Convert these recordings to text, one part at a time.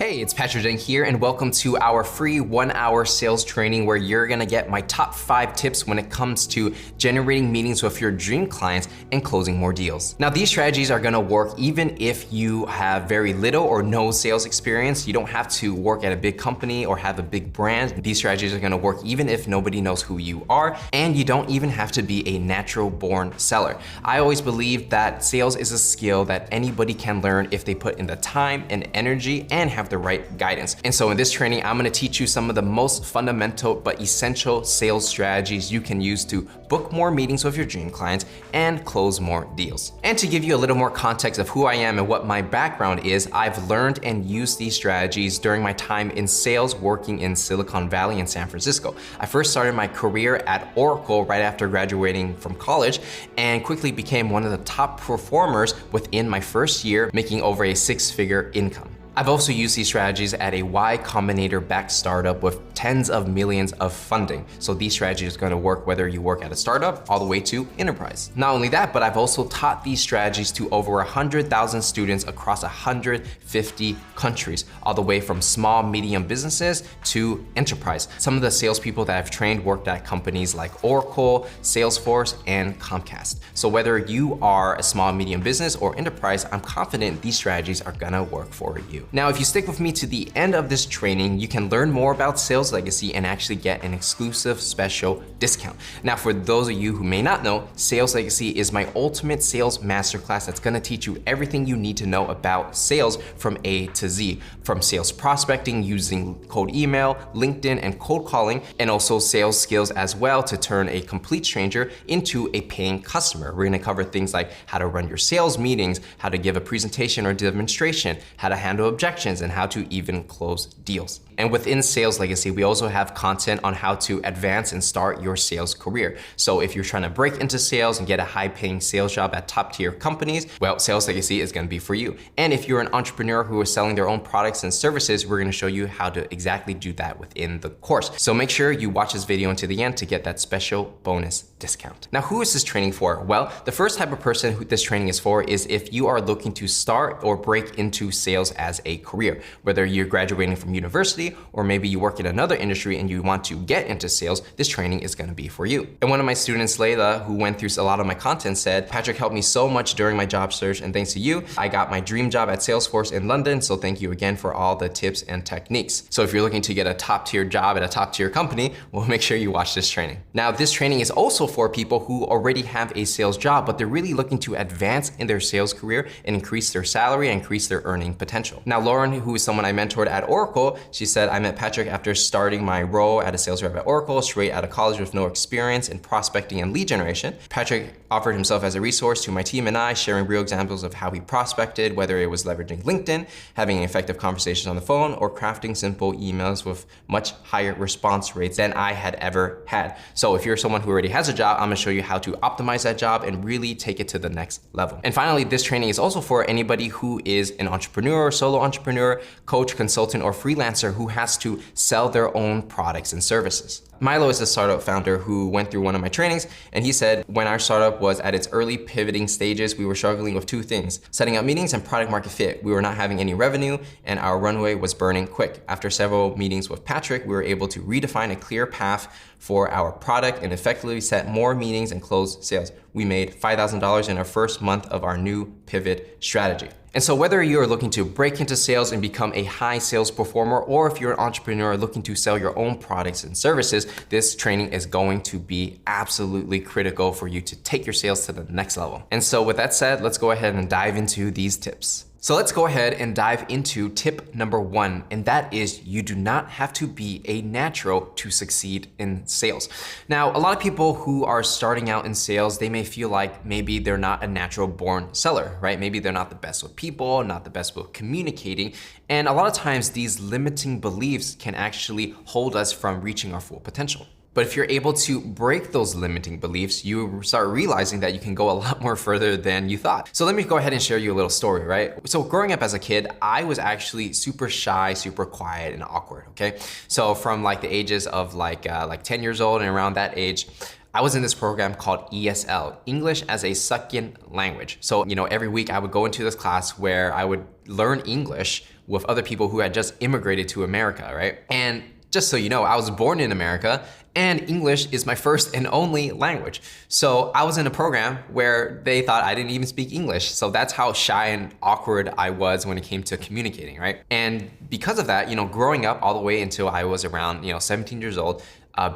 Hey, it's Patrick Deng here, and welcome to our free 1-hour sales training where you're gonna get my top 5 tips when it comes to generating meetings with your dream clients and closing more deals. Now, these strategies are gonna work even if you have very little or no sales experience. You don't have to work at a big company or have a big brand. These strategies are gonna work even if nobody knows who you are, and you don't even have to be a natural-born seller. I always believe that sales is a skill that anybody can learn if they put in the time and energy and have the right guidance. And so in this training, I'm gonna teach you some of the most fundamental but essential sales strategies you can use to book more meetings with your dream clients and close more deals. And to give you a little more context of who I am and what my background is, I've learned and used these strategies during my time in sales working in Silicon Valley and San Francisco. I first started my career at Oracle right after graduating from college and quickly became one of the top performers within my first year, making over a 6-figure income. I've also used these strategies at a Y Combinator-backed startup with tens of millions of funding. So these strategies are gonna work whether you work at a startup all the way to enterprise. Not only that, but I've also taught these strategies to over 100,000 students across 150 countries, all the way from small, medium businesses to enterprise. Some of the salespeople that I've trained worked at companies like Oracle, Salesforce, and Comcast. So whether you are a small, medium business or enterprise, I'm confident these strategies are gonna work for you. Now, if you stick with me to the end of this training, you can learn more about Sales Legacy and actually get an exclusive special discount. Now, for those of you who may not know, Sales Legacy is my ultimate sales masterclass that's gonna teach you everything you need to know about sales from A to Z, from sales prospecting using cold email, LinkedIn, and cold calling, and also sales skills as well to turn a complete stranger into a paying customer. We're gonna cover things like how to run your sales meetings, how to give a presentation or demonstration, how to handle objections, and how to even close deals. And within Sales Legacy, we also have content on how to advance and start your sales career. So if you're trying to break into sales and get a high-paying sales job at top-tier companies, well, Sales Legacy is gonna be for you. And if you're an entrepreneur who is selling their own products and services, we're gonna show you how to exactly do that within the course. So make sure you watch this video until the end to get that special bonus discount. Now, who is this training for? Well, the first type of person who this training is for is if you are looking to start or break into sales as a career, whether you're graduating from university or maybe you work in another industry and you want to get into sales, this training is gonna be for you. And one of my students, Layla, who went through a lot of my content, said, Patrick helped me so much during my job search, and thanks to you, I got my dream job at Salesforce in London, so thank you again for all the tips and techniques. So if you're looking to get a top-tier job at a top-tier company, well, make sure you watch this training. Now, this training is also for people who already have a sales job, but they're really looking to advance in their sales career and increase their salary and increase their earning potential. Now, Lauren, who is someone I mentored at Oracle, she said, I met Patrick after starting my role at a sales rep at Oracle, straight out of college with no experience in prospecting and lead generation. Patrick offered himself as a resource to my team and I, sharing real examples of how he prospected, whether it was leveraging LinkedIn, having effective conversations on the phone, or crafting simple emails with much higher response rates than I had ever had. So if you're someone who already has a job, I'm gonna show you how to optimize that job and really take it to the next level. And finally, this training is also for anybody who is an entrepreneur, solo entrepreneur, coach, consultant, or freelancer who has to sell their own products and services. Milo is a startup founder who went through one of my trainings, and he said, when our startup was at its early pivoting stages, we were struggling with 2 things: setting up meetings and product market fit. We were not having any revenue, and our runway was burning quick. After several meetings with Patrick, we were able to redefine a clear path for our product and effectively set more meetings and close sales. We made $5,000 in our first month of our new pivot strategy. And so whether you're looking to break into sales and become a high sales performer, or if you're an entrepreneur looking to sell your own products and services, this training is going to be absolutely critical for you to take your sales to the next level. And so with that said, let's go ahead and dive into these tips. So let's go ahead and dive into tip number 1, and that is you do not have to be a natural to succeed in sales. Now, a lot of people who are starting out in sales, they may feel like maybe they're not a natural born seller, right? Maybe they're not the best with people, not the best with communicating. And a lot of times these limiting beliefs can actually hold us from reaching our full potential. But if you're able to break those limiting beliefs, you start realizing that you can go a lot more further than you thought. So let me go ahead and share you a little story, right? So growing up as a kid, I was actually super shy, super quiet, and awkward, okay? So from like the ages of like 10 years old and around that age, I was in this program called ESL, English as a Second Language. So, every week I would go into this class where I would learn English with other people who had just immigrated to America, right? And just so you know, I was born in America and English is my first and only language. So I was in a program where they thought I didn't even speak English. So that's how shy and awkward I was when it came to communicating, right? And because of that, growing up all the way until I was around, 17 years old,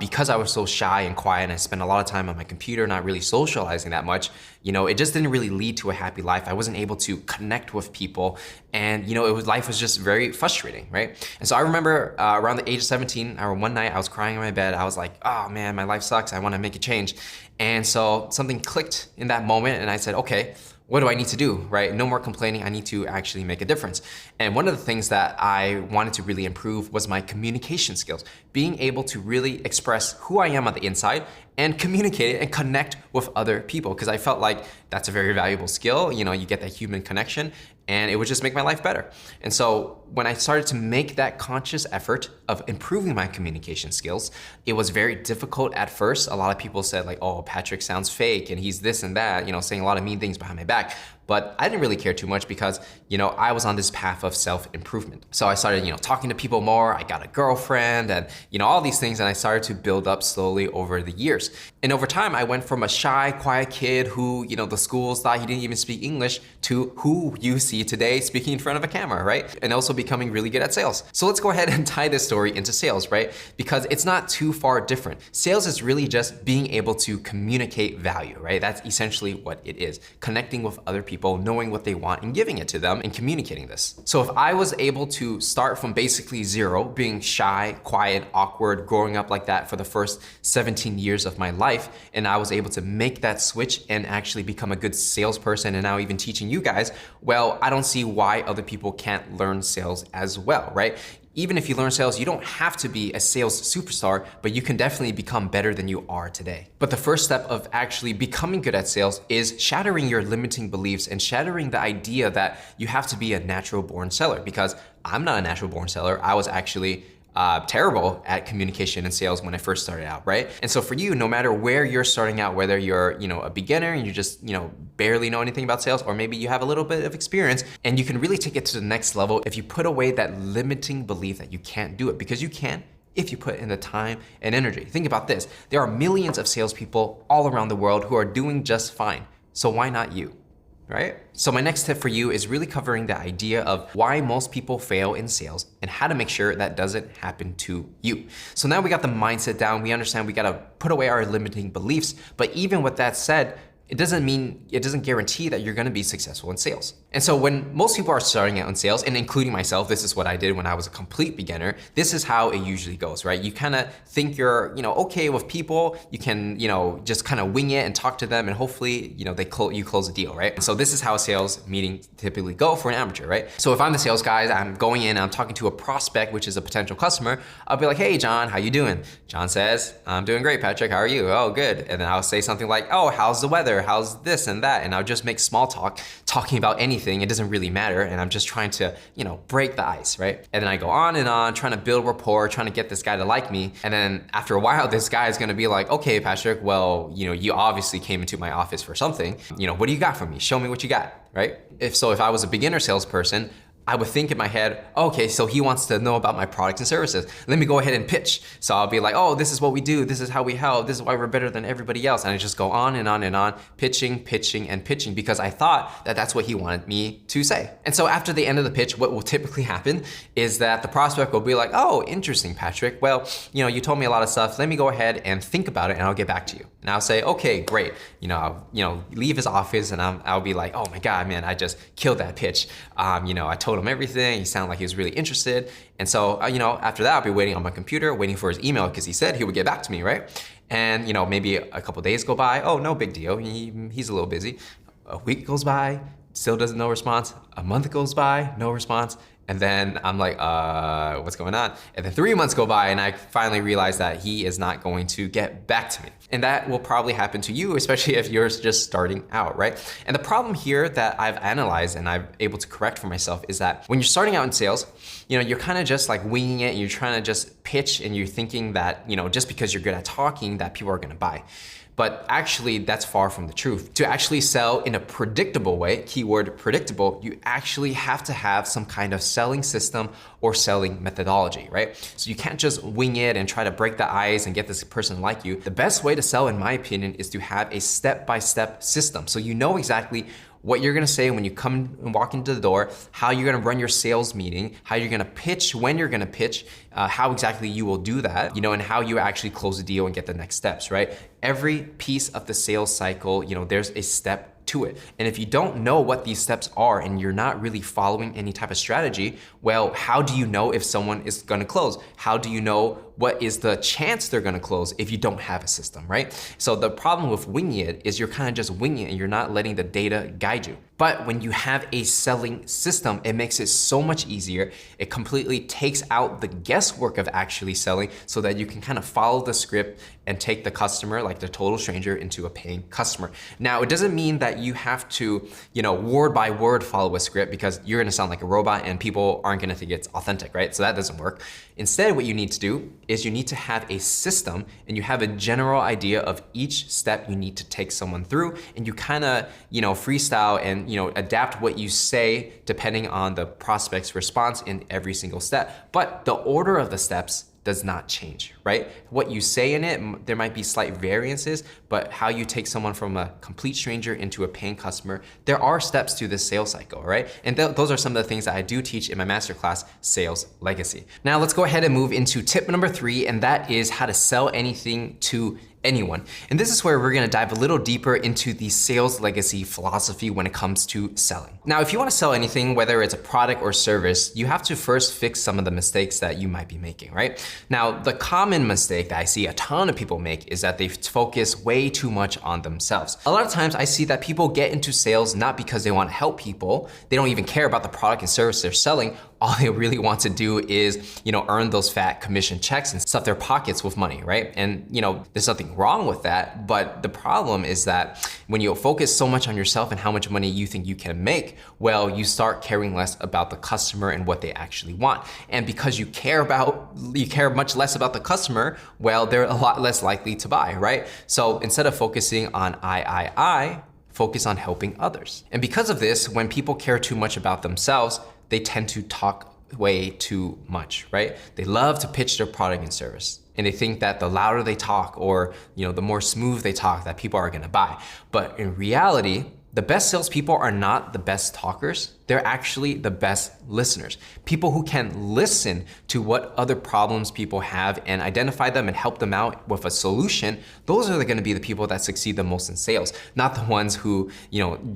because I was so shy and quiet and I spent a lot of time on my computer, not really socializing that much, it just didn't really lead to a happy life. I wasn't able to connect with people and, life was just very frustrating, right? And so I remember around the age of 17, one night I was crying in my bed. I was like, oh man, my life sucks. I want to make a change. And so something clicked in that moment and I said, okay, what do I need to do, right? No more complaining, I need to actually make a difference. And one of the things that I wanted to really improve was my communication skills, being able to really express who I am on the inside and communicate it and connect with other people, because I felt like that's a very valuable skill. You get that human connection and it would just make my life better. And so when I started to make that conscious effort of improving my communication skills, it was very difficult at first. A lot of people said like, oh, Patrick sounds fake and he's this and that, saying a lot of mean things behind my back. But I didn't really care too much because, I was on this path of self-improvement. So I started, talking to people more. I got a girlfriend and, all these things. And I started to build up slowly over the years. And over time, I went from a shy, quiet kid who, the schools thought he didn't even speak English to who you see today speaking in front of a camera, right? And also becoming really good at sales. So let's go ahead and tie this story into sales, right? Because it's not too far different. Sales is really just being able to communicate value, right? That's essentially what it is. Connecting with other people, knowing what they want and giving it to them and communicating this. So if I was able to start from basically zero, being shy, quiet, awkward, growing up like that for the first 17 years of my life, and I was able to make that switch and actually become a good salesperson and now even teaching you guys, well, I don't see why other people can't learn sales as well, right? Even if you learn sales, you don't have to be a sales superstar, but you can definitely become better than you are today. But the first step of actually becoming good at sales is shattering your limiting beliefs and shattering the idea that you have to be a natural born seller, because I'm not a natural born seller. I was actually terrible at communication and sales when I first started out, right? And so for you, no matter where you're starting out, whether you're, a beginner and you just, barely know anything about sales, or maybe you have a little bit of experience and you can really take it to the next level if you put away that limiting belief that you can't do it, because you can if you put in the time and energy. Think about this. There are millions of salespeople all around the world who are doing just fine. So why not you? Right? So my next tip for you is really covering the idea of why most people fail in sales and how to make sure that doesn't happen to you. So now we got the mindset down. We understand we gotta put away our limiting beliefs. But even with that said, it doesn't guarantee that you're gonna be successful in sales. And so when most people are starting out in sales, and including myself, this is what I did when I was a complete beginner, this is how it usually goes, right? You kind of think you're, okay with people, you can, just kind of wing it and talk to them and hopefully, you close a deal, right? And so this is how a sales meeting typically go for an amateur, right? So if I'm the sales guy, I'm going in, I'm talking to a prospect, which is a potential customer, I'll be like, hey, John, how you doing? John says, I'm doing great, Patrick, how are you? Oh, good. And then I'll say something like, oh, how's the weather? How's this and that? And I'll just make small talk, talking about anything. It doesn't really matter. And I'm just trying to, break the ice, right? And then I go on and on, trying to build rapport, trying to get this guy to like me. And then after a while, this guy is gonna be like, okay, Patrick, well, you obviously came into my office for something. What do you got for me? Show me what you got, right? If I was a beginner salesperson, I would think in my head, okay, so he wants to know about my products and services. Let me go ahead and pitch. So I'll be like, oh, this is what we do. This is how we help. This is why we're better than everybody else. And I just go on and on and on, pitching, pitching, and pitching, because I thought that that's what he wanted me to say. And so after the end of the pitch, what will typically happen is that the prospect will be like, oh, interesting, Patrick. Well, you told me a lot of stuff. Let me go ahead and think about it and I'll get back to you. And I'll say, okay, great. I'll, leave his office and I'll be like, oh my God, man, I just killed that pitch. I told him everything. He sounded like he was really interested. And so, after that, I'll be waiting on my computer, waiting for his email, because he said he would get back to me, right? And, maybe a couple days go by. Oh, no big deal. He's a little busy. A week goes by, still doesn't no response. A month goes by, no response. And then I'm like, what's going on? And then 3 months go by and I finally realize that he is not going to get back to me. And that will probably happen to you, especially if you're just starting out, right? And the problem here that I've analyzed and I'm able to correct for myself is that when you're starting out in sales, you're kind of just like winging it and you're trying to just pitch and you're thinking that, just because you're good at talking that people are gonna buy. But actually, that's far from the truth. To actually sell in a predictable way, keyword predictable, you actually have to have some kind of selling system or selling methodology, right? So you can't just wing it and try to break the ice and get this person like you. The best way to sell, in my opinion, is to have a step-by-step system. So you know exactly what you're gonna say when you come and walk into the door, how you're gonna run your sales meeting, how you're gonna pitch, when you're gonna pitch, how exactly you will do that, and how you actually close the deal and get the next steps, right? Every piece of the sales cycle, there's a step to it. And if you don't know what these steps are and you're not really following any type of strategy, well, how do you know if someone is gonna close? How do you know what is the chance they're gonna close if you don't have a system, right? So the problem with winging it is you're kind of just winging it and you're not letting the data guide you. But when you have a selling system, it makes it so much easier. It completely takes out the guesswork of actually selling so that you can kind of follow the script and take the customer, like the total stranger, into a paying customer. Now, it doesn't mean that you have to, word by word follow a script, because you're gonna sound like a robot and people aren't gonna think it's authentic, right? So that doesn't work. Instead, what you need to do is you need to have a system and you have a general idea of each step you need to take someone through, and you kind of, freestyle and, adapt what you say depending on the prospect's response in every single step. But the order of the steps does not change, right? What you say in it, there might be slight variances, but how you take someone from a complete stranger into a paying customer, there are steps to this sales cycle, right? And those are some of the things that I do teach in my masterclass, Sales Legacy. Now let's go ahead and move into tip number 3, and that is how to sell anything to anyone. And this is where we're gonna dive a little deeper into the sales legacy philosophy when it comes to selling. Now, if you wanna sell anything, whether it's a product or service, you have to first fix some of the mistakes that you might be making, right? Now, the common mistake that I see a ton of people make is that they focus way too much on themselves. A lot of times I see that people get into sales not because they wanna help people, they don't even care about the product and service they're selling. All they really want to do is, earn those fat commission checks and stuff their pockets with money, right? And, there's nothing wrong with that, but the problem is that when you focus so much on yourself and how much money you think you can make, well, you start caring less about the customer and what they actually want. And because you care much less about the customer, well, they're a lot less likely to buy, right? So instead of focusing on I, focus on helping others. And because of this, when people care too much about themselves, they tend to talk way too much, right? They love to pitch their product and service. And they think that the louder they talk or the more smooth they talk, that people are gonna buy. But in reality, the best salespeople are not the best talkers. They're actually the best listeners. People who can listen to what other problems people have and identify them and help them out with a solution, those are gonna be the people that succeed the most in sales, not the ones who,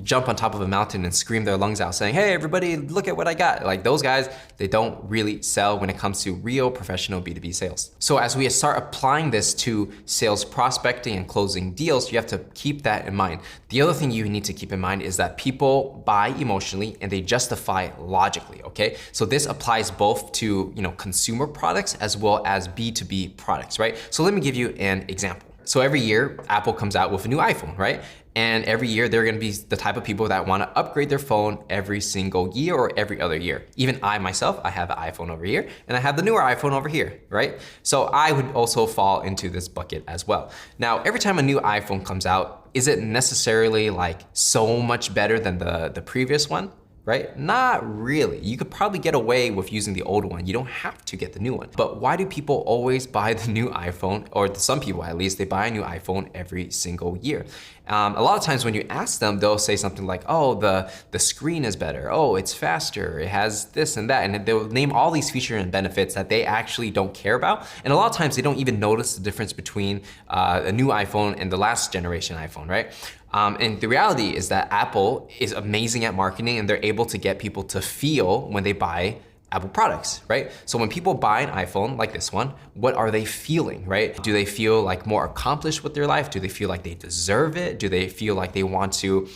jump on top of a mountain and scream their lungs out saying, hey, everybody, look at what I got. Like those guys, they don't really sell when it comes to real professional B2B sales. So as we start applying this to sales prospecting and closing deals, you have to keep that in mind. The other thing you need to keep in mind is that people buy emotionally and they justify logically, okay? So this applies both to, consumer products as well as B2B products, right? So let me give you an example. So every year, Apple comes out with a new iPhone, right? And every year, they're gonna be the type of people that wanna upgrade their phone every single year or every other year. Even I myself, I have an iPhone over here, and I have the newer iPhone over here, right? So I would also fall into this bucket as well. Now, every time a new iPhone comes out, is it necessarily like so much better than the previous one? Right? Not really. You could probably get away with using the old one. You don't have to get the new one. But why do people always buy the new iPhone, or some people at least, they buy a new iPhone every single year? A lot of times when you ask them, they'll say something like, oh, the screen is better. Oh, it's faster. It has this and that. And they'll name all these features and benefits that they actually don't care about. And a lot of times they don't even notice the difference between a new iPhone and the last generation iPhone, right? And the reality is that Apple is amazing at marketing, and they're able to get people to feel when they buy Apple products, right? So when people buy an iPhone like this one, what are they feeling, right? Do they feel like more accomplished with their life? Do they feel like they deserve it? Do they feel like they want to,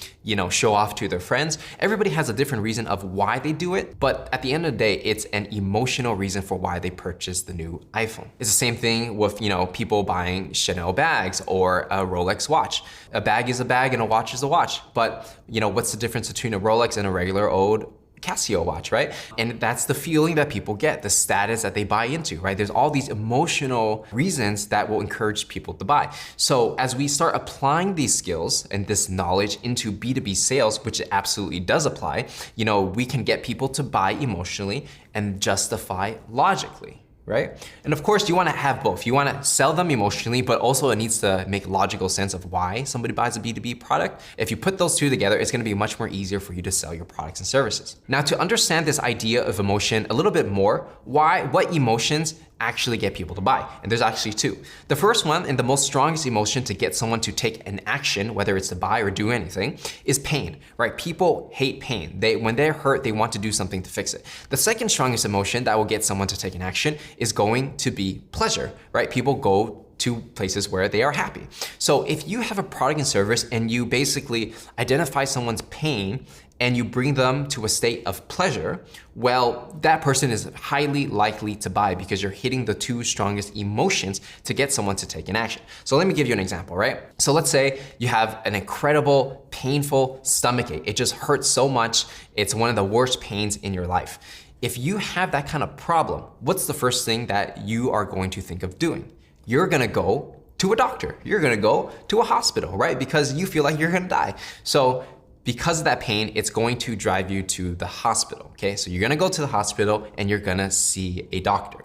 show off to their friends? Everybody has a different reason of why they do it, but at the end of the day, it's an emotional reason for why they purchase the new iPhone. It's the same thing with, people buying Chanel bags or a Rolex watch. A bag is a bag and a watch is a watch, but what's the difference between a Rolex and a regular old Casio watch, right? And that's the feeling that people get, the status that they buy into, right? There's all these emotional reasons that will encourage people to buy. So as we start applying these skills and this knowledge into B2B sales, which it absolutely does apply, we can get people to buy emotionally and justify logically. Right? And of course, you want to have both. You want to sell them emotionally, but also it needs to make logical sense of why somebody buys a B2B product. If you put those two together, it's going to be much more easier for you to sell your products and services. Now, to understand this idea of emotion a little bit more, what emotions actually get people to buy? And there's actually two. The first one, and the most strongest emotion to get someone to take an action, whether it's to buy or do anything, is pain, right? People hate pain. When they're hurt, they want to do something to fix it. The second strongest emotion that will get someone to take an action is going to be pleasure, right? People go to places where they are happy. So if you have a product and service and you basically identify someone's pain and you bring them to a state of pleasure, well, that person is highly likely to buy because you're hitting the two strongest emotions to get someone to take an action. So let me give you an example, right? So let's say you have an incredible, painful stomachache. It just hurts so much. It's one of the worst pains in your life. If you have that kind of problem, what's the first thing that you are going to think of doing? You're gonna go to a doctor. You're gonna go to a hospital, right? Because you feel like you're gonna die. So because of that pain, it's going to drive you to the hospital, okay? So you're gonna go to the hospital and you're gonna see a doctor.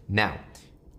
Now,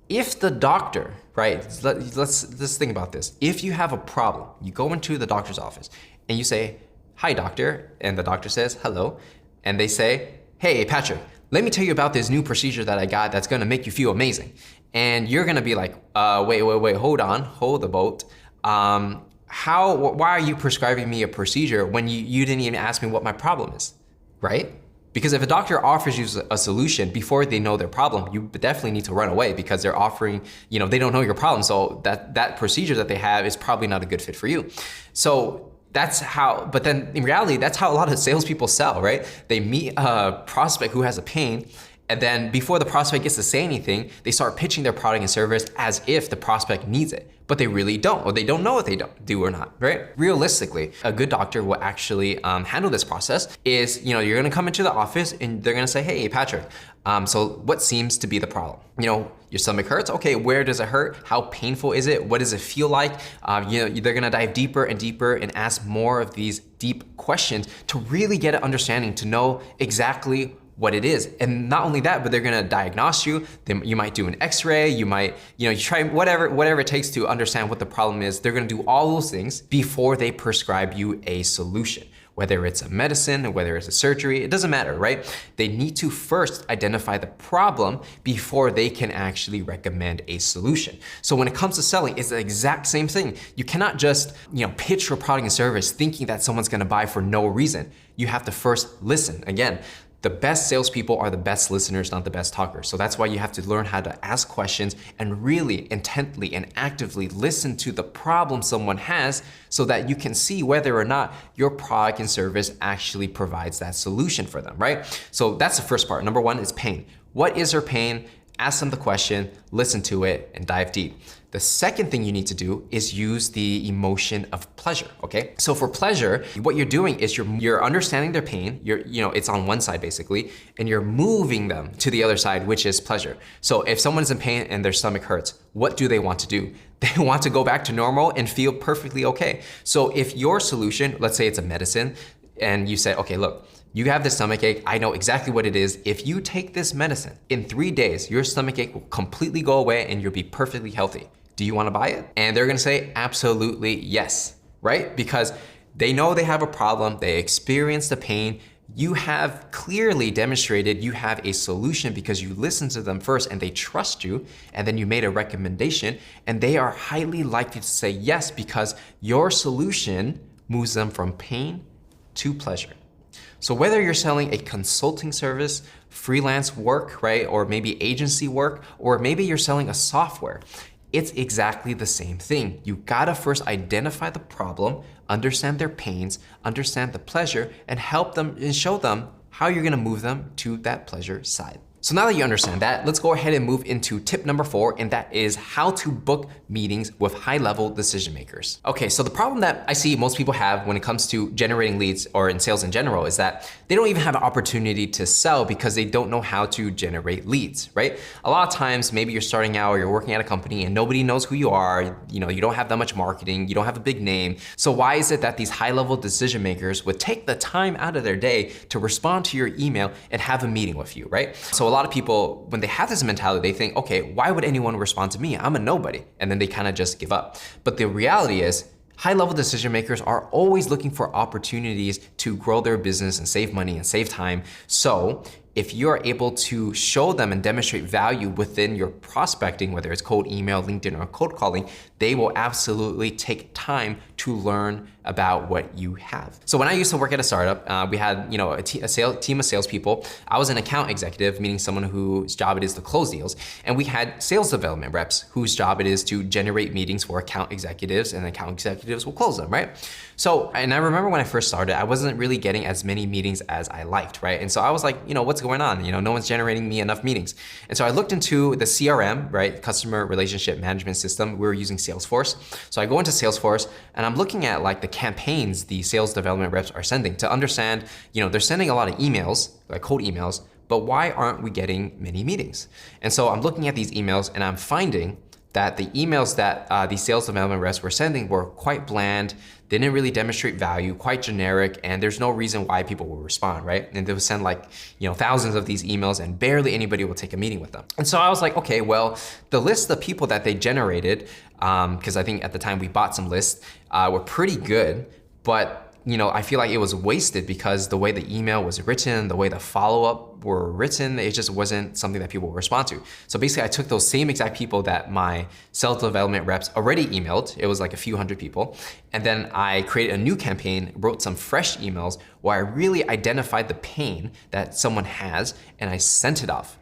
if the doctor, right, let's think about this. If you have a problem, you go into the doctor's office and you say, "Hi, doctor," and the doctor says, "Hello," and they say, "Hey, Patrick, let me tell you about this new procedure that I got that's gonna make you feel amazing." And you're gonna be like, wait, hold the boat. Why are you prescribing me a procedure when you didn't even ask me what my problem is, right? Because if a doctor offers you a solution before they know their problem, you definitely need to run away because they're offering, they don't know your problem. So that procedure that they have is probably not a good fit for you. So but then in reality, that's how a lot of salespeople sell, right? They meet a prospect who has a pain, and then before the prospect gets to say anything, they start pitching their product and service as if the prospect needs it, but they really don't, or they don't know if they do or not, right? Realistically, a good doctor will actually handle this process is, you're gonna come into the office and they're gonna say, "Hey, Patrick, so what seems to be the problem? Your stomach hurts. Okay, where does it hurt? How painful is it? What does it feel like?" They're gonna dive deeper and deeper and ask more of these deep questions to really get an understanding, to know exactly what it is. And not only that, but they're gonna diagnose you. You might do an x-ray, you might, you try whatever it takes to understand what the problem is. They're gonna do all those things before they prescribe you a solution. Whether it's a medicine, whether it's a surgery, it doesn't matter, right? They need to first identify the problem before they can actually recommend a solution. So when it comes to selling, it's the exact same thing. You cannot just, pitch your product and service thinking that someone's gonna buy for no reason. You have to first listen. Again, the best salespeople are the best listeners, not the best talkers. So that's why you have to learn how to ask questions and really intently and actively listen to the problem someone has so that you can see whether or not your product and service actually provides that solution for them, right? So that's the first part. Number one is pain. What is their pain? Ask them the question, listen to it, and dive deep. The second thing you need to do is use the emotion of pleasure, okay? So for pleasure, what you're doing is you're understanding their pain, it's on one side basically, and you're moving them to the other side, which is pleasure. So if someone's in pain and their stomach hurts, what do they want to do? They want to go back to normal and feel perfectly okay. So if your solution, let's say it's a medicine, and you say, "Okay, look, you have this stomachache, I know exactly what it is. If you take this medicine, in 3 days, your stomachache will completely go away and you'll be perfectly healthy. Do you wanna buy it?" And they're gonna say, absolutely yes, right? Because they know they have a problem, they experience the pain. You have clearly demonstrated you have a solution because you listened to them first and they trust you, and then you made a recommendation, and they are highly likely to say yes because your solution moves them from pain to pleasure. So whether you're selling a consulting service, freelance work, right, or maybe agency work, or maybe you're selling a software, it's exactly the same thing. You gotta first identify the problem, understand their pains, understand the pleasure, and help them and show them how you're gonna move them to that pleasure side. So now that you understand that, let's go ahead and move into tip number 4, and that is how to book meetings with high-level decision makers. Okay, so the problem that I see most people have when it comes to generating leads or in sales in general is that they don't even have an opportunity to sell because they don't know how to generate leads, right? A lot of times, maybe you're starting out or you're working at a company and nobody knows who you are, you don't have that much marketing, you don't have a big name. So why is it that these high-level decision makers would take the time out of their day to respond to your email and have a meeting with you, right? So a lot of people, when they have this mentality, they think, okay, why would anyone respond to me? I'm a nobody. And then they kind of just give up. But the reality is, high-level decision makers are always looking for opportunities to grow their business and save money and save time. So if you're able to show them and demonstrate value within your prospecting, whether it's cold email, LinkedIn, or cold calling, they will absolutely take time to learn about what you have. So when I used to work at a startup, we had a team of salespeople. I was an account executive, meaning someone whose job it is to close deals. And we had sales development reps whose job it is to generate meetings for account executives, and account executives will close them, right? So, and I remember when I first started, I wasn't really getting as many meetings as I liked, right? And so I was like, what's going on? No one's generating me enough meetings. And so I looked into the CRM, right? Customer Relationship Management System. We were using Salesforce. So I go into Salesforce and I'm looking at like the campaigns the sales development reps are sending to understand, they're sending a lot of emails, like cold emails, but why aren't we getting many meetings? And so I'm looking at these emails and I'm finding that the emails that these sales development reps were sending were quite bland. They didn't really demonstrate value, quite generic, and there's no reason why people will respond, right? And they would send like, thousands of these emails and barely anybody will take a meeting with them. And so I was like, okay, well, the list of people that they generated, because I think at the time we bought some lists, were pretty good, but I feel like it was wasted because the way the email was written, the way the follow-up were written, it just wasn't something that people would respond to. So basically I took those same exact people that my sales development reps already emailed, it was like a few hundred people, and then I created a new campaign, wrote some fresh emails where I really identified the pain that someone has, and I sent it off.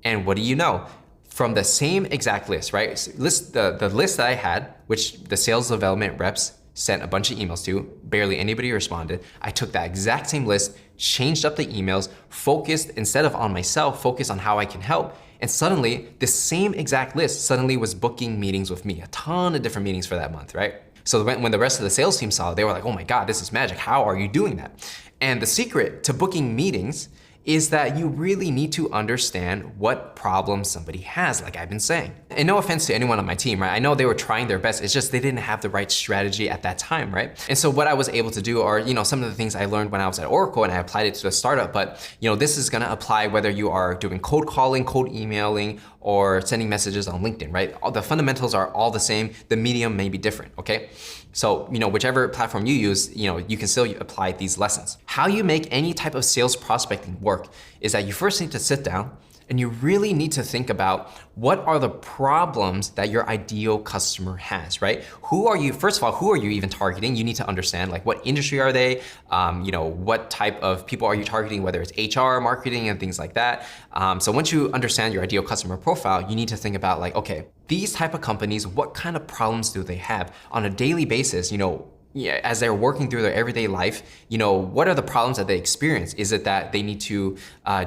And what do you know? From the same exact list, right? The list that I had, which the sales development reps sent a bunch of emails to, barely anybody responded. I took that exact same list, changed up the emails, focused, instead of on myself, focused on how I can help. And suddenly, the same exact list suddenly was booking meetings with me, a ton of different meetings for that month, right? So when the rest of the sales team saw it, they were like, oh my God, this is magic. How are you doing that? And the secret to booking meetings is that you really need to understand what problem somebody has, like I've been saying. And no offense to anyone on my team, right? I know they were trying their best, it's just they didn't have the right strategy at that time, right? And so what I was able to do are, some of the things I learned when I was at Oracle and I applied it to a startup, but this is gonna apply whether you are doing cold calling, cold emailing, or sending messages on LinkedIn, right? All the fundamentals are all the same, the medium may be different, okay? So, whichever platform you use, you can still apply these lessons. How you make any type of sales prospecting work is that you first need to sit down and you really need to think about what are the problems that your ideal customer has, right? First of all, who are you even targeting? You need to understand like what industry are they? What type of people are you targeting, whether it's HR, marketing, and things like that. So once you understand your ideal customer profile, you need to think about like, okay, these type of companies, what kind of problems do they have on a daily basis? As they're working through their everyday life, what are the problems that they experience? Is it that they need to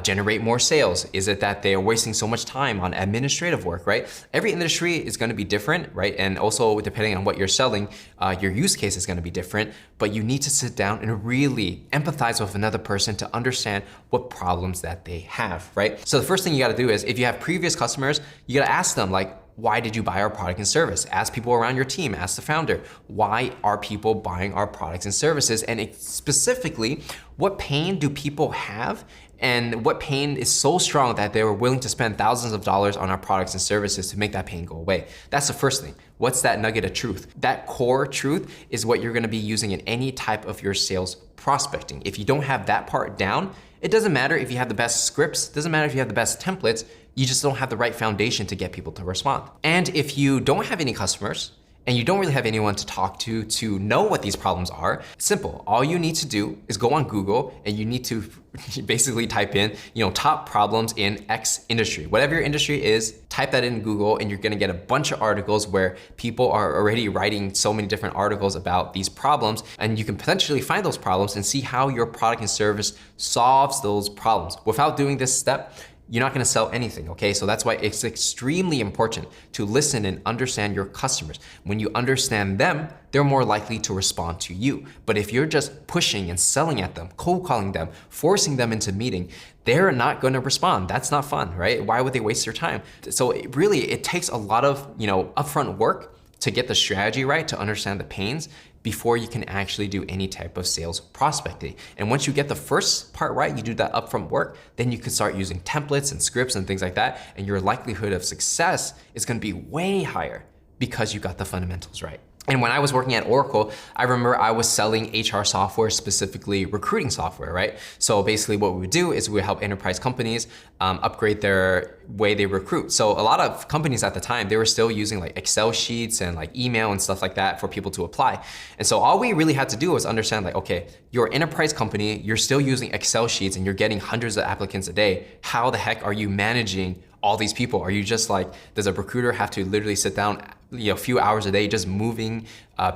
generate more sales? Is it that they are wasting so much time on administrative work, right? Every industry is gonna be different, right? And also depending on what you're selling, your use case is gonna be different, but you need to sit down and really empathize with another person to understand what problems that they have, right? So the first thing you gotta do is, if you have previous customers, you gotta ask them like, why did you buy our product and service? Ask people around your team, ask the founder, why are people buying our products and services? And specifically, what pain do people have? And what pain is so strong that they were willing to spend thousands of dollars on our products and services to make that pain go away? That's the first thing. What's that nugget of truth? That core truth is what you're gonna be using in any type of your sales prospecting. If you don't have that part down, it doesn't matter if you have the best scripts, doesn't matter if you have the best templates, you just don't have the right foundation to get people to respond. And if you don't have any customers, and you don't really have anyone to talk to know what these problems are, simple. All you need to do is go on Google and you need to basically type in, top problems in X industry. Whatever your industry is, type that in Google and you're gonna get a bunch of articles where people are already writing so many different articles about these problems, and you can potentially find those problems and see how your product and service solves those problems. Without doing this step, you're not gonna sell anything, okay? So that's why it's extremely important to listen and understand your customers. When you understand them, they're more likely to respond to you. But if you're just pushing and selling at them, cold calling them, forcing them into meeting, they're not gonna respond. That's not fun, right? Why would they waste their time? So it takes a lot of, upfront work to get the strategy right, to understand the pains before you can actually do any type of sales prospecting. And once you get the first part right, you do that upfront work, then you can start using templates and scripts and things like that, and your likelihood of success is gonna be way higher because you got the fundamentals right. And when I was working at Oracle, I remember I was selling HR software, specifically recruiting software, right? So basically what we would do is we would help enterprise companies upgrade their way they recruit. So a lot of companies at the time, they were still using like Excel sheets and like email and stuff like that for people to apply. And so all we really had to do was understand like, okay, you're an enterprise company, you're still using Excel sheets and you're getting hundreds of applicants a day. How the heck are you managing all these people? Are you just like, does a recruiter have to literally sit down a few hours a day just moving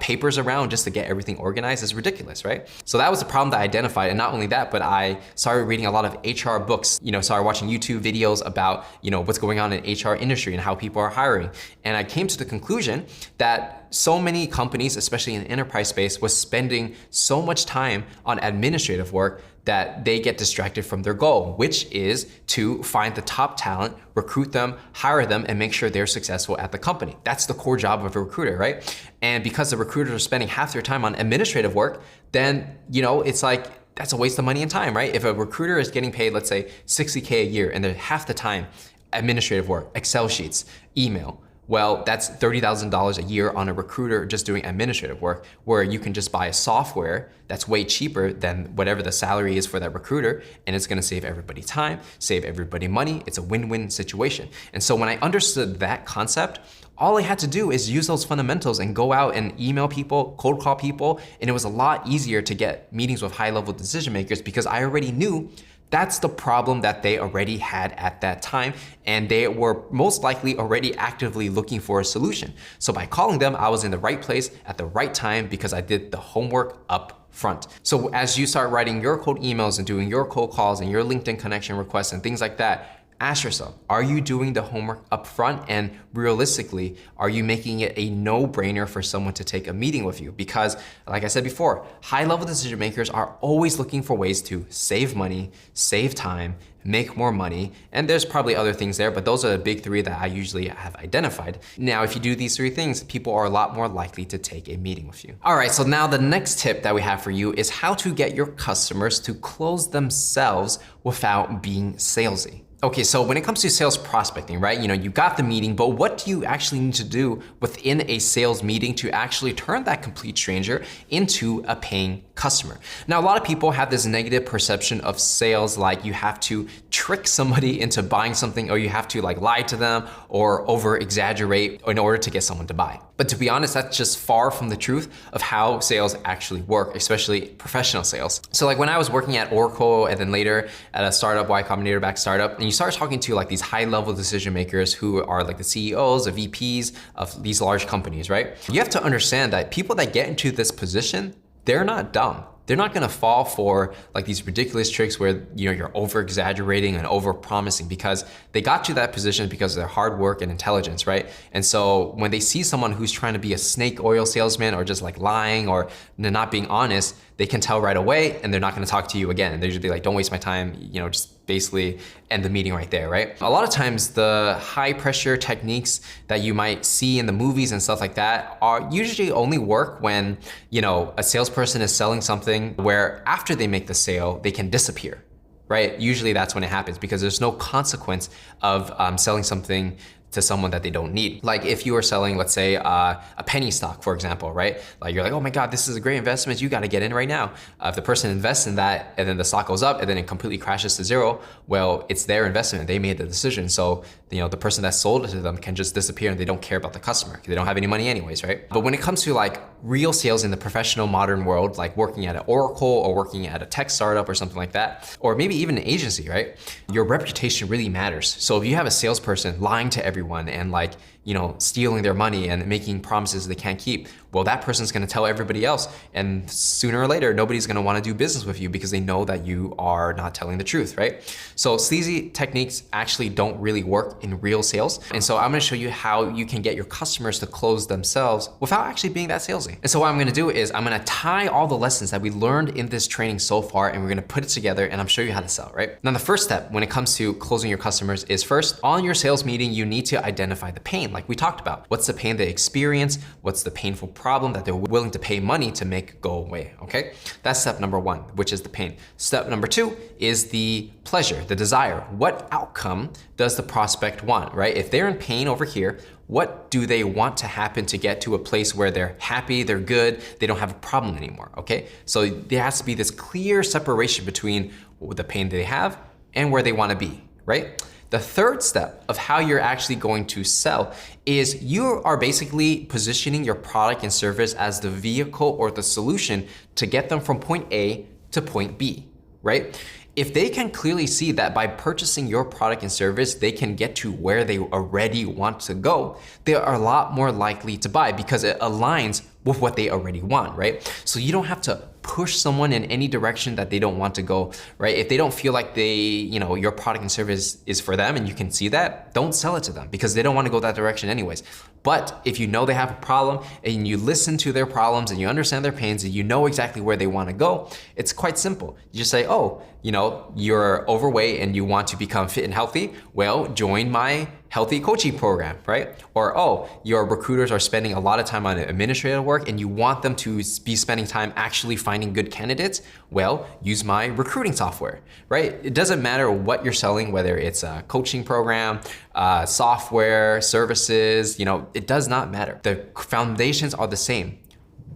papers around just to get everything organized? Is ridiculous, right? So that was the problem that I identified. And not only that, but I started reading a lot of HR books, started watching YouTube videos about, what's going on in HR industry and how people are hiring. And I came to the conclusion that so many companies, especially in the enterprise space, was spending so much time on administrative work that they get distracted from their goal, which is to find the top talent, recruit them, hire them, and make sure they're successful at the company. That's the core job of a recruiter, right? And because the recruiters are spending half their time on administrative work, then, it's like, that's a waste of money and time, right? If a recruiter is getting paid, let's say $60K a year, and they're half the time administrative work, Excel sheets, email, well, that's $30,000 a year on a recruiter just doing administrative work, where you can just buy a software that's way cheaper than whatever the salary is for that recruiter, and it's gonna save everybody time, save everybody money. It's a win-win situation. And so when I understood that concept, all I had to do is use those fundamentals and go out and email people, cold call people, and it was a lot easier to get meetings with high-level decision makers because I already knew that's the problem that they already had at that time, and they were most likely already actively looking for a solution. So by calling them, I was in the right place at the right time because I did the homework up front. So as you start writing your cold emails and doing your cold calls and your LinkedIn connection requests and things like that, ask yourself, are you doing the homework up front? And realistically, are you making it a no-brainer for someone to take a meeting with you? Because like I said before, high-level decision makers are always looking for ways to save money, save time, make more money, and there's probably other things there, but those are the big three that I usually have identified. Now, if you do these three things, people are a lot more likely to take a meeting with you. All right, so now the next tip that we have for you is how to get your customers to close themselves without being salesy. Okay, so when it comes to sales prospecting, right? You got the meeting, but what do you actually need to do within a sales meeting to actually turn that complete stranger into a paying customer? Now, a lot of people have this negative perception of sales, like you have to trick somebody into buying something, or you have to like lie to them or over exaggerate in order to get someone to buy. But to be honest, that's just far from the truth of how sales actually work, especially professional sales. So like when I was working at Oracle and then later at a startup, Y Combinator backed startup, and you start talking to like these high level decision makers who are like the CEOs, the VPs of these large companies, right? You have to understand that people that get into this position, they're not dumb. They're not gonna fall for like these ridiculous tricks where you're over exaggerating and over promising, because they got to that position because of their hard work and intelligence, right? And so when they see someone who's trying to be a snake oil salesman or just like lying or not being honest, they can tell right away and they're not gonna talk to you again. And they're just be like, don't waste my time, just basically end the meeting right there, right? A lot of times the high pressure techniques that you might see in the movies and stuff like that are usually only work when, a salesperson is selling something where after they make the sale, they can disappear, right? Usually that's when it happens because there's no consequence of selling something to someone that they don't need. Like if you are selling, let's say a penny stock, for example, right? Like you're like, oh my God, this is a great investment. You got to get in right now. If the person invests in that and then the stock goes up and then it completely crashes to zero, well, it's their investment. They made the decision. So, the person that sold it to them can just disappear and they don't care about the customer because they don't have any money anyways, right? But when it comes to like real sales in the professional modern world, like working at an Oracle or working at a tech startup or something like that, or maybe even an agency, right? Your reputation really matters. So if you have a salesperson lying to everyone, everyone and like, you know, stealing their money and making promises they can't keep, well, that person's gonna tell everybody else. And sooner or later, nobody's gonna wanna do business with you because they know that you are not telling the truth, right? So sleazy techniques actually don't really work in real sales. And so I'm gonna show you how you can get your customers to close themselves without actually being that salesy. And so what I'm gonna do is I'm gonna tie all the lessons that we learned in this training so far, and we're gonna put it together and I'm show you how to sell, right? Now, the first step when it comes to closing your customers is first, on your sales meeting, you need to identify the pain like we talked about. What's the pain they experience? What's the painful problem that they're willing to pay money to make go away, okay? That's step number one, which is the pain. Step number two is the pleasure, the desire. What outcome does the prospect want, right? If they're in pain over here, what do they want to happen to get to a place where they're happy, they're good, they don't have a problem anymore, okay? So there has to be this clear separation between the pain they have and where they wanna be, right? The third step of how you're actually going to sell is you are basically positioning your product and service as the vehicle or the solution to get them from point A to point B, right? If they can clearly see that by purchasing your product and service, they can get to where they already want to go, they are a lot more likely to buy because it aligns with what they already want, right? So you don't have to push someone in any direction that they don't want to go, right? If they don't feel like your product and service is for them and you can see that, don't sell it to them because they don't want to go that direction anyways. But if you know they have a problem and you listen to their problems and you understand their pains and you know exactly where they want to go, it's quite simple. You just say, oh, you're overweight and you want to become fit and healthy, well, join my healthy coaching program, right? Or, oh, your recruiters are spending a lot of time on administrative work and you want them to be spending time actually finding good candidates, well, use my recruiting software, right? It doesn't matter what you're selling, whether it's a coaching program, software, services, it does not matter. The foundations are the same.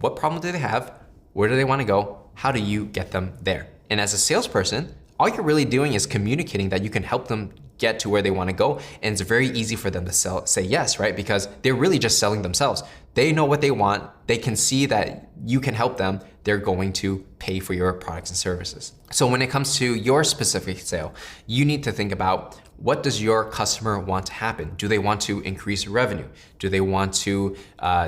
What problem do they have? Where do they want to go? How do you get them there? And as a salesperson, all you're really doing is communicating that you can help them get to where they want to go. And it's very easy for them to say yes, right? Because they're really just selling themselves. They know what they want. They can see that you can help them. They're going to pay for your products and services. So when it comes to your specific sale, you need to think about, what does your customer want to happen? Do they want to increase revenue? Do they want to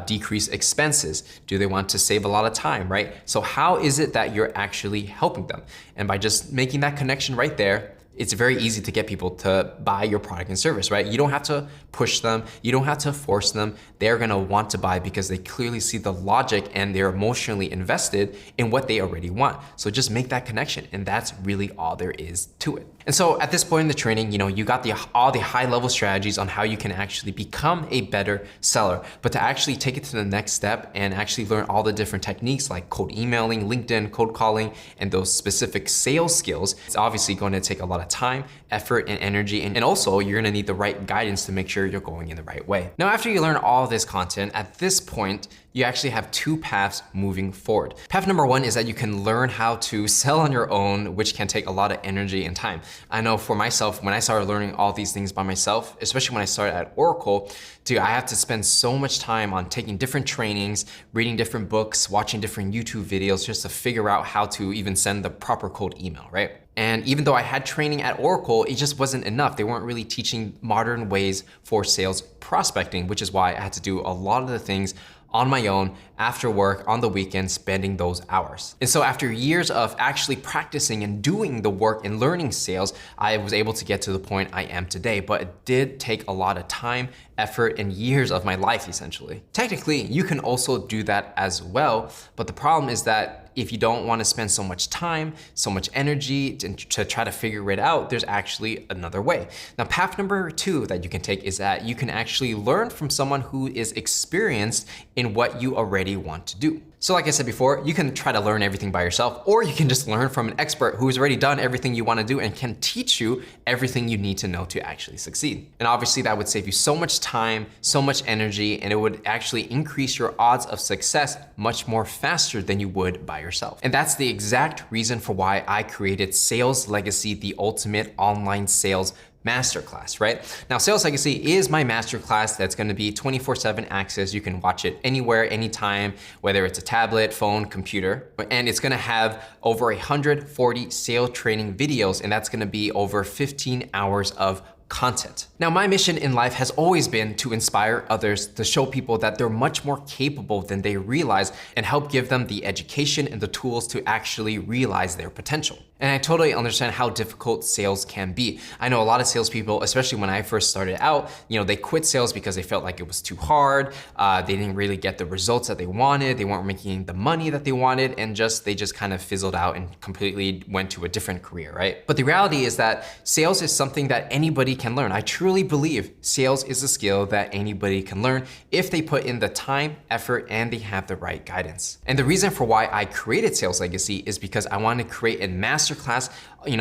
decrease expenses? Do they want to save a lot of time, right? So how is it that you're actually helping them? And by just making that connection right there, it's very easy to get people to buy your product and service, right? You don't have to push them. You don't have to force them. They're gonna want to buy because they clearly see the logic and they're emotionally invested in what they already want. So just make that connection, and that's really all there is to it. And so at this point in the training, you got all the high level strategies on how you can actually become a better seller. But to actually take it to the next step and actually learn all the different techniques like cold emailing, LinkedIn, cold calling, and those specific sales skills, it's obviously going to take a lot of time, effort, and energy. And also you're gonna need the right guidance to make sure you're going in the right way. Now, after you learn all this content, at this point, you actually have two paths moving forward. Path number one is that you can learn how to sell on your own, which can take a lot of energy and time. I know for myself, when I started learning all these things by myself, especially when I started at Oracle, I have to spend so much time on taking different trainings, reading different books, watching different YouTube videos just to figure out how to even send the proper cold email, right? And even though I had training at Oracle, it just wasn't enough. They weren't really teaching modern ways for sales prospecting, which is why I had to do a lot of the things on my own, after work, on the weekend, spending those hours. And so after years of actually practicing and doing the work and learning sales, I was able to get to the point I am today, but it did take a lot of time, effort, and years of my life, essentially. Technically, you can also do that as well, but the problem is that if you don't want to spend so much time, so much energy to try to figure it out, there's actually another way. Now, path number two that you can take is that you can actually learn from someone who is experienced in what you already want to do. So like I said before, you can try to learn everything by yourself, or you can just learn from an expert who's already done everything you want to do and can teach you everything you need to know to actually succeed. And obviously that would save you so much time, so much energy, and it would actually increase your odds of success much more faster than you would by yourself. And that's the exact reason for why I created Sales Legacy, the ultimate online sales masterclass, right? Now, Sales Legacy is my masterclass that's gonna be 24/7 access. You can watch it anywhere, anytime, whether it's a tablet, phone, computer, and it's gonna have over 140 sales training videos, and that's gonna be over 15 hours of content. Now, my mission in life has always been to inspire others, to show people that they're much more capable than they realize and help give them the education and the tools to actually realize their potential. And I totally understand how difficult sales can be. I know a lot of salespeople, especially when I first started out, they quit sales because they felt like it was too hard. They didn't really get the results that they wanted. They weren't making the money that they wanted, and they just kind of fizzled out and completely went to a different career, right? But the reality is that sales is something that anybody can learn. I truly believe sales is a skill that anybody can learn if they put in the time, effort, and they have the right guidance. And the reason for why I created Sales Legacy is because I wanted to create a masterclass,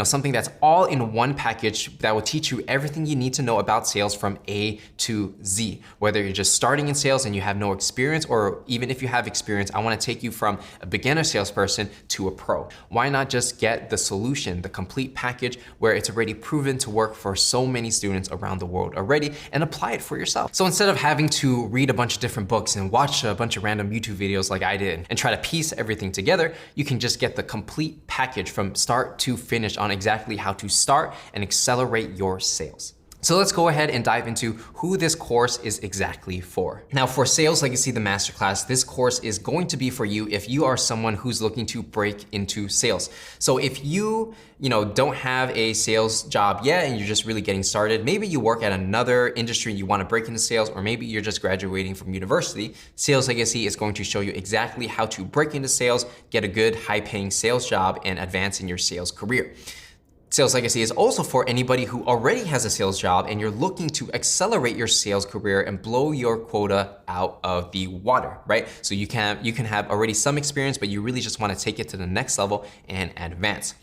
something that's all in one package that will teach you everything you need to know about sales from A to Z. Whether you're just starting in sales and you have no experience, or even if you have experience, I want to take you from a beginner salesperson to a pro. Why not just get the solution, the complete package, where it's already proven to work for so many students around the world already, and apply it for yourself? So instead of having to read a bunch of different books and watch a bunch of random YouTube videos like I did and try to piece everything together, you can just get the complete package from start to finish on exactly how to start and accelerate your sales. So let's go ahead and dive into who this course is exactly for. Now, for Sales Legacy, the masterclass, this course is going to be for you if you are someone who's looking to break into sales. So if you don't have a sales job yet and you're just really getting started, maybe you work at another industry and you want to break into sales, or maybe you're just graduating from university, Sales Legacy is going to show you exactly how to break into sales, get a good high-paying sales job, and advance in your sales career. Sales Legacy is also for anybody who already has a sales job and you're looking to accelerate your sales career and blow your quota out of the water, right? So you can have already some experience, but you really just want to take it to the next level and advance.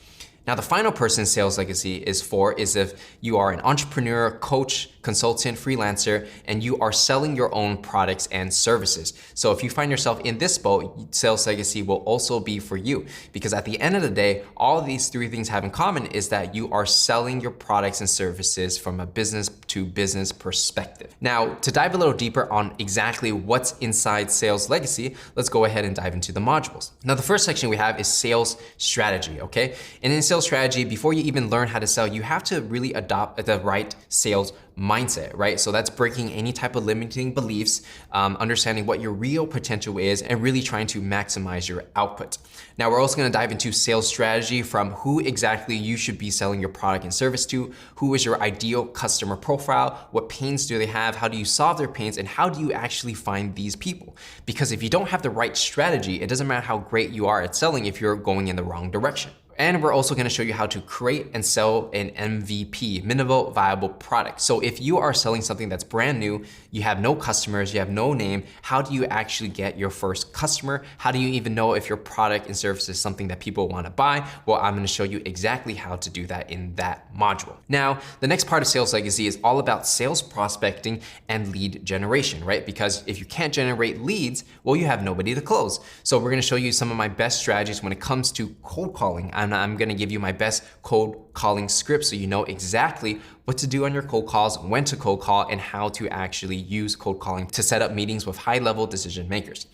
Now, the final person Sales Legacy is for is if you are an entrepreneur, coach, consultant, freelancer, and you are selling your own products and services. So if you find yourself in this boat, Sales Legacy will also be for you, because at the end of the day, all of these three things have in common is that you are selling your products and services from a business to business perspective. Now, to dive a little deeper on exactly what's inside Sales Legacy, let's go ahead and dive into the modules. Now, the first section we have is sales strategy, okay? And in sales strategy, before you even learn how to sell, you have to really adopt the right sales mindset, right? So that's breaking any type of limiting beliefs, understanding what your real potential is, and really trying to maximize your output. Now, we're also gonna dive into sales strategy from who exactly you should be selling your product and service to, who is your ideal customer profile, what pains do they have, how do you solve their pains, and how do you actually find these people? Because if you don't have the right strategy, it doesn't matter how great you are at selling if you're going in the wrong direction. And we're also gonna show you how to create and sell an MVP, minimal viable product. So if you are selling something that's brand new, you have no customers, you have no name, how do you actually get your first customer? How do you even know if your product and service is something that people wanna buy? Well, I'm gonna show you exactly how to do that in that module. Now, the next part of Sales Legacy is all about sales prospecting and lead generation, right? Because if you can't generate leads, well, you have nobody to close. So we're gonna show you some of my best strategies when it comes to cold calling. I'm gonna give you my best cold calling script so you know exactly what to do on your cold calls, when to cold call, and how to actually use cold calling to set up meetings with high-level decision makers.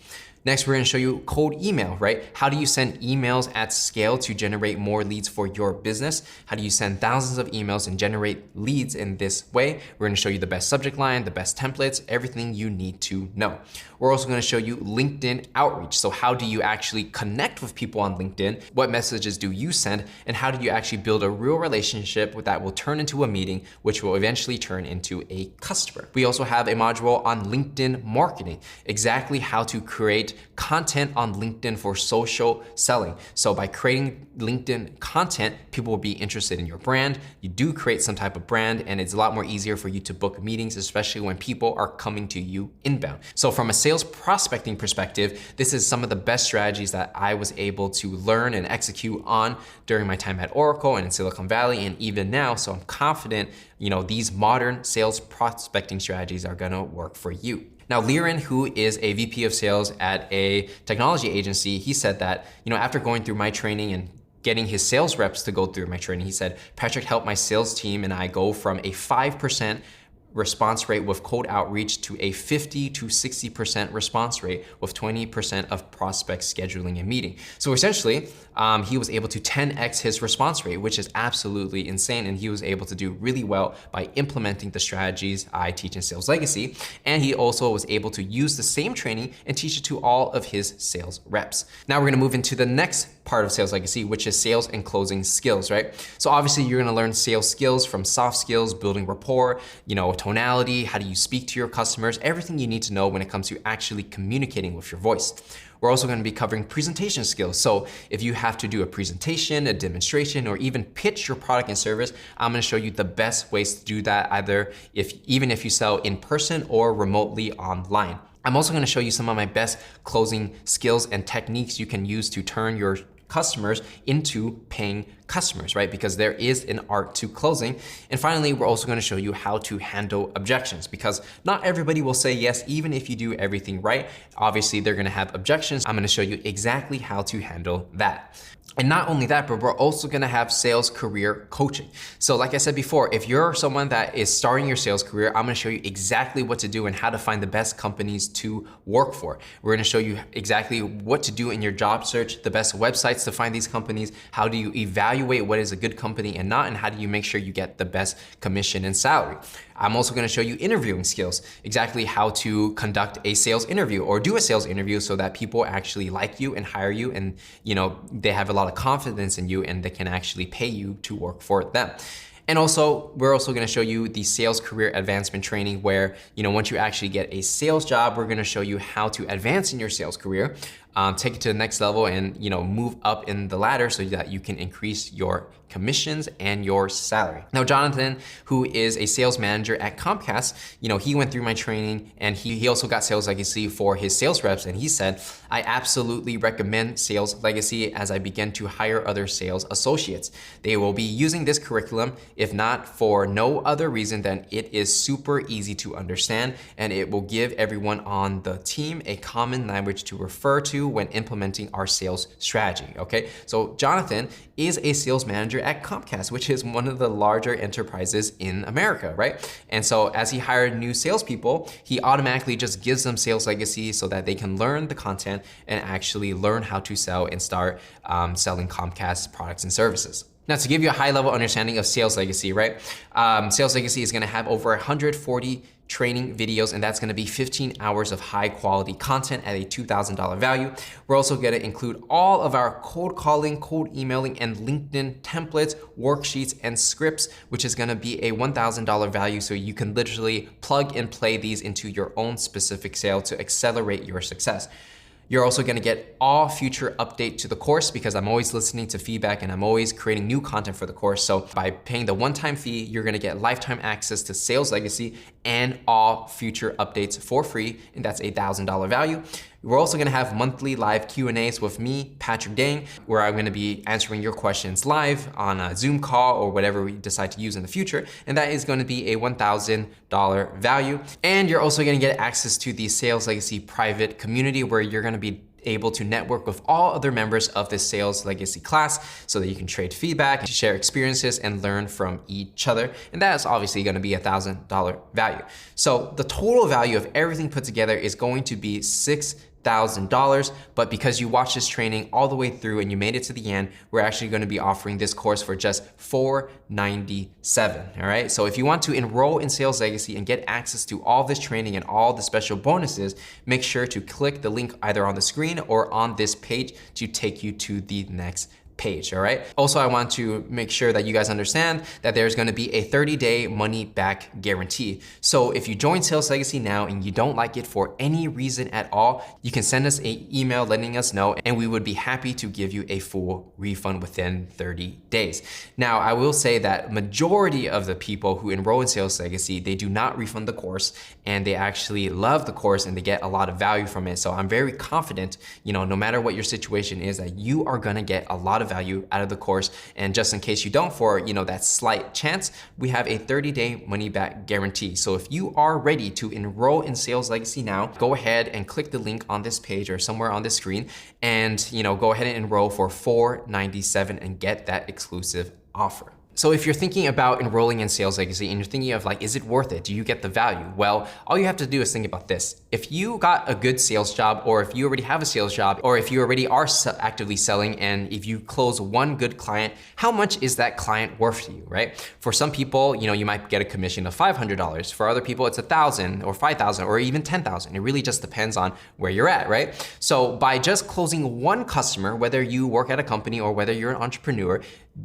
Next, we're gonna show you cold email, right? How do you send emails at scale to generate more leads for your business? How do you send thousands of emails and generate leads in this way? We're gonna show you the best subject line, the best templates, everything you need to know. We're also gonna show you LinkedIn outreach. So how do you actually connect with people on LinkedIn? What messages do you send? And how do you actually build a real relationship that will turn into a meeting, which will eventually turn into a customer? We also have a module on LinkedIn marketing, exactly how to create content on LinkedIn for social selling. So by creating LinkedIn content, people will be interested in your brand. You do create some type of brand, and it's a lot more easier for you to book meetings, especially when people are coming to you inbound. So from a sales prospecting perspective, this is some of the best strategies that I was able to learn and execute on during my time at Oracle and in Silicon Valley, and even now. So I'm confident, these modern sales prospecting strategies are gonna work for you. Now, Liren, who is a VP of sales at a technology agency, he said that, after going through my training and getting his sales reps to go through my training, he said, Patrick helped my sales team and I go from a 5% response rate with cold outreach to a 50 to 60% response rate with 20% of prospects scheduling a meeting. So essentially, he was able to 10x his response rate, which is absolutely insane. And he was able to do really well by implementing the strategies I teach in Sales Legacy. And he also was able to use the same training and teach it to all of his sales reps. Now we're gonna move into the next part of Sales Legacy, which is sales and closing skills, right? So obviously you're gonna learn sales skills from soft skills, building rapport, tonality, how do you speak to your customers, everything you need to know when it comes to actually communicating with your voice. We're also gonna be covering presentation skills. So if you have to do a presentation, a demonstration, or even pitch your product and service, I'm gonna show you the best ways to do that, even if you sell in person or remotely online. I'm also gonna show you some of my best closing skills and techniques you can use to turn your customers into paying customers, right? Because there is an art to closing. And finally, we're also gonna show you how to handle objections, because not everybody will say yes, even if you do everything right. Obviously, they're gonna have objections. I'm gonna show you exactly how to handle that. And not only that, but we're also gonna have sales career coaching. So like I said before, if you're someone that is starting your sales career, I'm gonna show you exactly what to do and how to find the best companies to work for. We're gonna show you exactly what to do in your job search, the best websites to find these companies, how do you evaluate what is a good company and not, and how do you make sure you get the best commission and salary. I'm also gonna show you interviewing skills, exactly how to conduct a sales interview or do a sales interview so that people actually like you and hire you, and they have a lot of confidence in you and they can actually pay you to work for them. And also, we're also gonna show you the sales career advancement training where, once you actually get a sales job, we're gonna show you how to advance in your sales career, take it to the next level and, move up in the ladder so that you can increase your commissions and your salary. Now, Jonathan, who is a sales manager at Comcast, he went through my training and he also got Sales Legacy for his sales reps. And he said, I absolutely recommend Sales Legacy as I begin to hire other sales associates. They will be using this curriculum, if not for no other reason than it is super easy to understand and it will give everyone on the team a common language to refer to when implementing our sales strategy, okay? So Jonathan is a sales manager at Comcast, which is one of the larger enterprises in America, right? And so as he hired new salespeople, he automatically just gives them Sales Legacy so that they can learn the content and actually learn how to sell and start selling Comcast products and services. Now, to give you a high-level understanding of Sales Legacy, right? Sales Legacy is gonna have over 140 training videos, and that's gonna be 15 hours of high quality content at a $2,000 value. We're also gonna include all of our cold calling, cold emailing, and LinkedIn templates, worksheets, and scripts, which is gonna be a $1,000 value. So you can literally plug and play these into your own specific sale to accelerate your success. You're also gonna get all future update to the course because I'm always listening to feedback and I'm always creating new content for the course. So by paying the one-time fee, you're gonna get lifetime access to Sales Legacy and all future updates for free, and that's a $1,000 value. We're also gonna have monthly live Q&As with me, Patrick Dang, where I'm gonna be answering your questions live on a Zoom call or whatever we decide to use in the future. And that is gonna be a $1,000 value. And you're also gonna get access to the Sales Legacy private community where you're gonna be able to network with all other members of this Sales Legacy class so that you can trade feedback, share experiences, and learn from each other. And that is obviously gonna be a $1,000 value. So the total value of everything put together is going to be $6,000, but because you watched this training all the way through and you made it to the end, we're actually gonna be offering this course for just $497, all right? So if you want to enroll in Sales Legacy and get access to all this training and all the special bonuses, make sure to click the link either on the screen or on this page to take you to the next page, all right? Also, I want to make sure that you guys understand that there's gonna be a 30-day money back guarantee. So if you join Sales Legacy now and you don't like it for any reason at all, you can send us an email letting us know and we would be happy to give you a full refund within 30 days. Now, I will say that majority of the people who enroll in Sales Legacy, they do not refund the course and they actually love the course and they get a lot of value from it. So I'm very confident, no matter what your situation is, that you are gonna get a lot of value out of the course. And just in case you don't, for that slight chance, we have a 30-day money back guarantee. So if you are ready to enroll in Sales Legacy now, go ahead and click the link on this page or somewhere on the screen and go ahead and enroll for $497 and get that exclusive offer. So if you're thinking about enrolling in Sales Legacy and you're thinking of like, is it worth it? Do you get the value? Well, all you have to do is think about this. If you got a good sales job, or if you already have a sales job, or if you already are actively selling, and if you close one good client, how much is that client worth to you, right? For some people, you might get a commission of $500. For other people, it's $1,000 or $5,000 or even $10,000. It really just depends on where you're at, right? So by just closing one customer, whether you work at a company or whether you're an entrepreneur,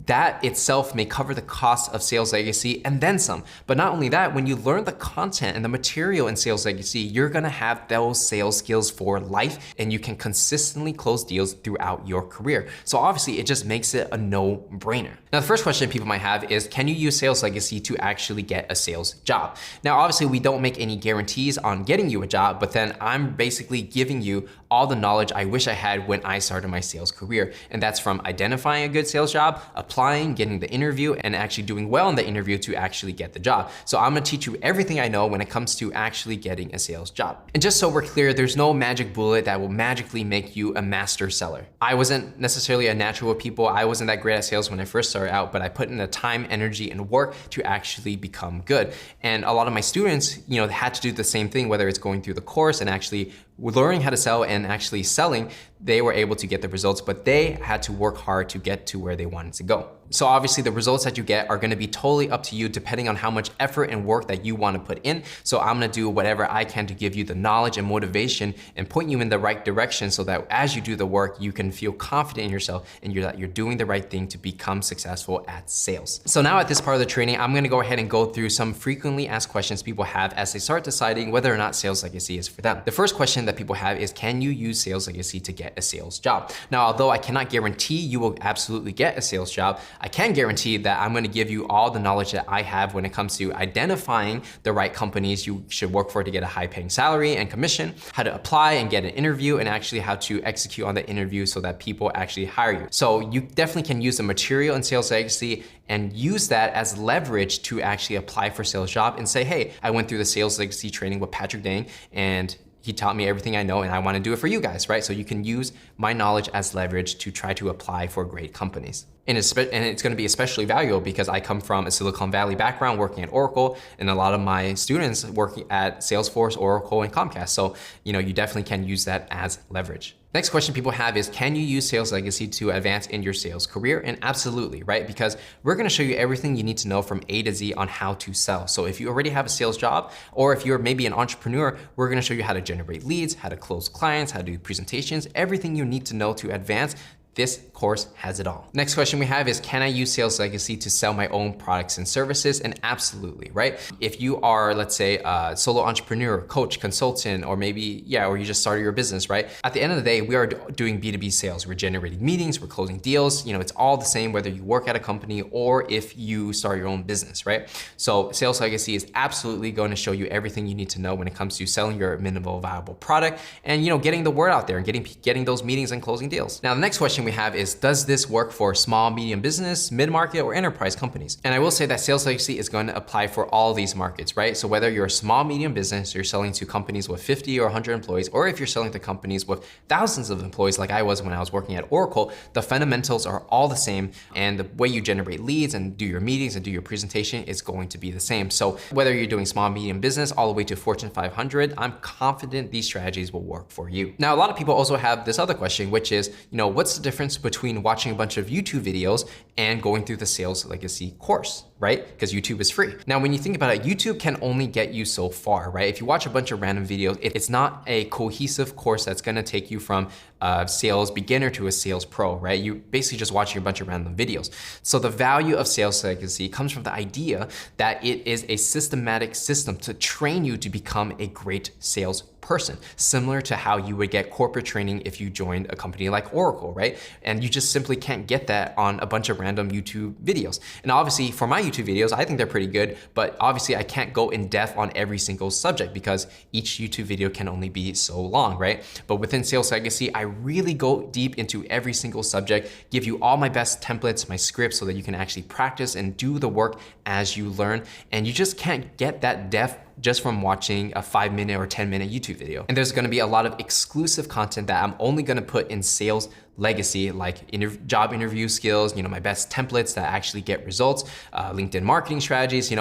that itself may cover the cost of Sales Legacy and then some. But not only that, when you learn the content and the material in Sales Legacy, you're gonna have those sales skills for life, and you can consistently close deals throughout your career. So obviously it just makes it a no-brainer. Now the first question people might have is, can you use Sales Legacy to actually get a sales job? Now obviously we don't make any guarantees on getting you a job, but then I'm basically giving you all the knowledge I wish I had when I started my sales career. And that's from identifying a good sales job, applying, getting the interview, and actually doing well in the interview to actually get the job. So I'm gonna teach you everything I know when it comes to actually getting a sales job. And just so we're clear, there's no magic bullet that will magically make you a master seller. I wasn't necessarily a natural with people. I wasn't that great at sales when I first started out, but I put in the time, energy, and work to actually become good. And a lot of my students, had to do the same thing, whether it's going through the course and actually learning how to sell and actually selling, they were able to get the results, but they had to work hard to get to where they wanted to go. So obviously the results that you get are gonna be totally up to you depending on how much effort and work that you wanna put in. So I'm gonna do whatever I can to give you the knowledge and motivation and point you in the right direction so that as you do the work, you can feel confident in yourself and that you're doing the right thing to become successful at sales. So now at this part of the training, I'm gonna go ahead and go through some frequently asked questions people have as they start deciding whether or not Sales Legacy is for them. The first question that people have is, can you use Sales Legacy to get a sales job? Now, although I cannot guarantee you will absolutely get a sales job, I can guarantee that I'm gonna give you all the knowledge that I have when it comes to identifying the right companies you should work for to get a high paying salary and commission, how to apply and get an interview, and actually how to execute on the interview so that people actually hire you. So you definitely can use the material in Sales Legacy and use that as leverage to actually apply for a sales job and say, hey, I went through the Sales Legacy training with Patrick Dang, and he taught me everything I know and I wanna do it for you guys, right? So you can use my knowledge as leverage to try to apply for great companies. And it's gonna be especially valuable because I come from a Silicon Valley background working at Oracle, and a lot of my students working at Salesforce, Oracle, and Comcast. So, you definitely can use that as leverage. Next question people have is, can you use Sales Legacy to advance in your sales career? And absolutely, right? Because we're gonna show you everything you need to know from A to Z on how to sell. So if you already have a sales job, or if you're maybe an entrepreneur, we're gonna show you how to generate leads, how to close clients, how to do presentations, everything you need to know to advance. This course has it all. Next question we have is, can I use Sales Legacy to sell my own products and services? And absolutely, right? If you are, let's say, a solo entrepreneur, coach, consultant, or maybe, or you just started your business, right? At the end of the day, we are doing B2B sales. We're generating meetings, we're closing deals. It's all the same whether you work at a company or if you start your own business, right? So Sales Legacy is absolutely going to show you everything you need to know when it comes to selling your minimal viable product and, getting the word out there and getting those meetings and closing deals. Now, the next question we have is, does this work for small, medium business, mid-market, or enterprise companies? And I will say that Sales Legacy is going to apply for all these markets, right? So whether you're a small, medium business, you're selling to companies with 50 or 100 employees, or if you're selling to companies with thousands of employees like I was when I was working at Oracle, the fundamentals are all the same, and the way you generate leads and do your meetings and do your presentation is going to be the same. So whether you're doing small, medium business, all the way to Fortune 500, I'm confident these strategies will work for you. Now, a lot of people also have this other question, which is, what's the difference between watching a bunch of YouTube videos and going through the Sales Legacy course, right? Because YouTube is free. Now, when you think about it, YouTube can only get you so far, right? If you watch a bunch of random videos, it's not a cohesive course that's gonna take you from a sales beginner to a sales pro, right? You basically just watching a bunch of random videos. So the value of Sales Legacy comes from the idea that it is a systematic system to train you to become a great sales person, similar to how you would get corporate training if you joined a company like Oracle, right? And you just simply can't get that on a bunch of random YouTube videos. And obviously for my YouTube videos, I think they're pretty good, but obviously I can't go in depth on every single subject because each YouTube video can only be so long, right? But within Sales Legacy, I really go deep into every single subject, give you all my best templates, my scripts, so that you can actually practice and do the work as you learn. And you just can't get that depth just from watching a 5-minute or 10-minute YouTube video. And there's gonna be a lot of exclusive content that I'm only gonna put in Sales Legacy, like job interview skills, my best templates that actually get results, LinkedIn marketing strategies,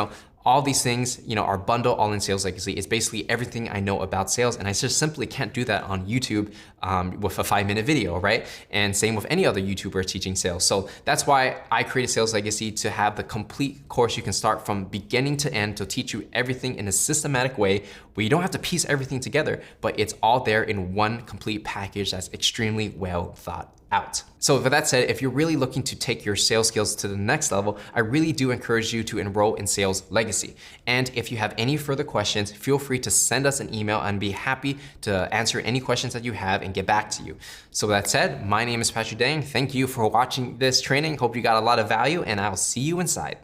all these things, are bundled all in Sales Legacy. It's basically everything I know about sales, and I just simply can't do that on YouTube with a 5-minute video, right? And same with any other YouTuber teaching sales. So that's why I created Sales Legacy, to have the complete course you can start from beginning to end, to teach you everything in a systematic way where you don't have to piece everything together, but it's all there in one complete package that's extremely well thought out. So with that said, if you're really looking to take your sales skills to the next level, I really do encourage you to enroll in Sales Legacy. And if you have any further questions, feel free to send us an email and be happy to answer any questions that you have and get back to you. So with that said, my name is Patrick Dang. Thank you for watching this training. Hope you got a lot of value, and I'll see you inside.